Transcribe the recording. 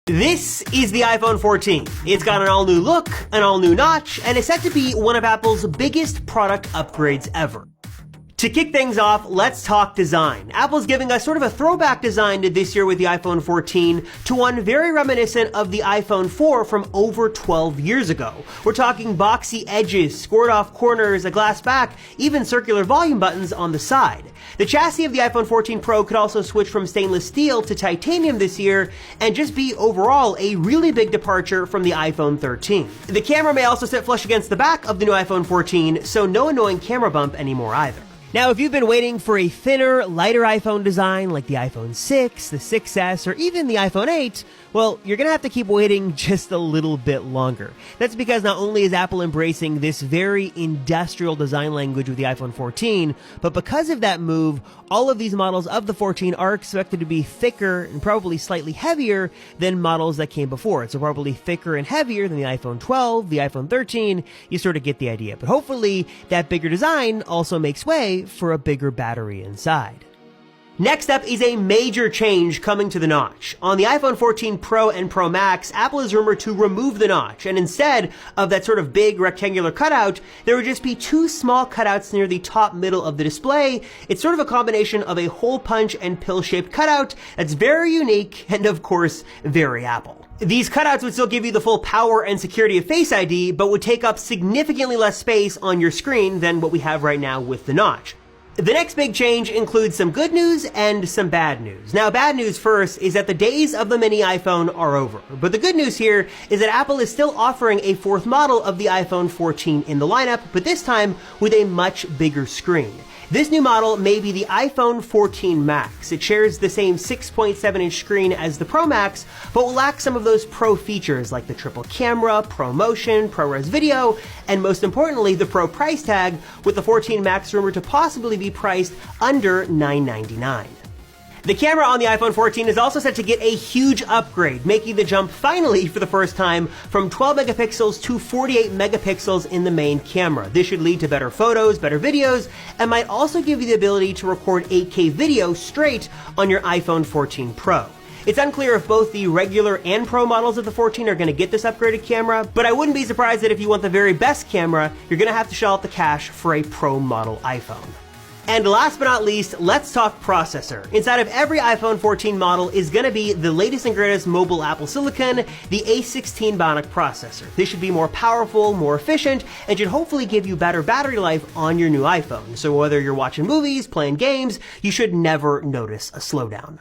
This is the iPhone 14. It's got an all-new look, an all-new notch, and is set to be one of Apple's biggest product upgrades ever. To kick things off, let's talk design. Apple's giving us sort of a throwback design to this year with the iPhone 14 to one very reminiscent of the iPhone 4 from over 12 years ago. We're talking boxy edges, scored off corners, a glass back, even circular volume buttons on the side. The chassis of the iPhone 14 Pro could also switch from stainless steel to titanium this year and just be overall a really big departure from the iPhone 13. The camera may also sit flush against the back of the new iPhone 14, so no annoying camera bump anymore either. Now, if you've been waiting for a thinner, lighter iPhone design like the iPhone 6, the 6S, or even the iPhone 8, well, you're gonna have to keep waiting just a little bit longer. That's because not only is Apple embracing this very industrial design language with the iPhone 14, but because of that move, all of these models of the 14 are expected to be thicker and probably slightly heavier than models that came before it. So probably thicker and heavier than the iPhone 12, the iPhone 13, you sort of get the idea. But hopefully that bigger design also makes way for a bigger battery inside. Next up is a major change coming to the notch. On the iPhone 14 Pro and Pro Max, Apple is rumored to remove the notch, and instead of that sort of big rectangular cutout, there would just be two small cutouts near the top middle of the display. It's sort of a combination of a hole punch and pill-shaped cutout that's very unique and, of course, very Apple. These cutouts would still give you the full power and security of Face ID, but would take up significantly less space on your screen than what we have right now with the notch. The next big change includes some good news and some bad news. Now, bad news first is that the days of the mini iPhone are over. But the good news here is that Apple is still offering a fourth model of the iPhone 14 in the lineup, but this time with a much bigger screen. This new model may be the iPhone 14 Max. It shares the same 6.7-inch screen as the Pro Max, but will lack some of those Pro features like the triple camera, Pro Motion, ProRes Video, and most importantly, the Pro price tag, with the 14 Max rumored to possibly be priced under $999. The camera on the iPhone 14 is also set to get a huge upgrade, making the jump finally for the first time from 12 megapixels to 48 megapixels in the main camera. This should lead to better photos, better videos, and might also give you the ability to record 8K video straight on your iPhone 14 Pro. It's unclear if both the regular and Pro models of the 14 are going to get this upgraded camera, but I wouldn't be surprised that if you want the very best camera, you're going to have to shell out the cash for a Pro model iPhone. And last but not least, let's talk processor. Inside of every iPhone 14 model is going to be the latest and greatest mobile Apple silicon, the A16 Bionic processor. This should be more powerful, more efficient, and should hopefully give you better battery life on your new iPhone. So whether you're watching movies, playing games, you should never notice a slowdown.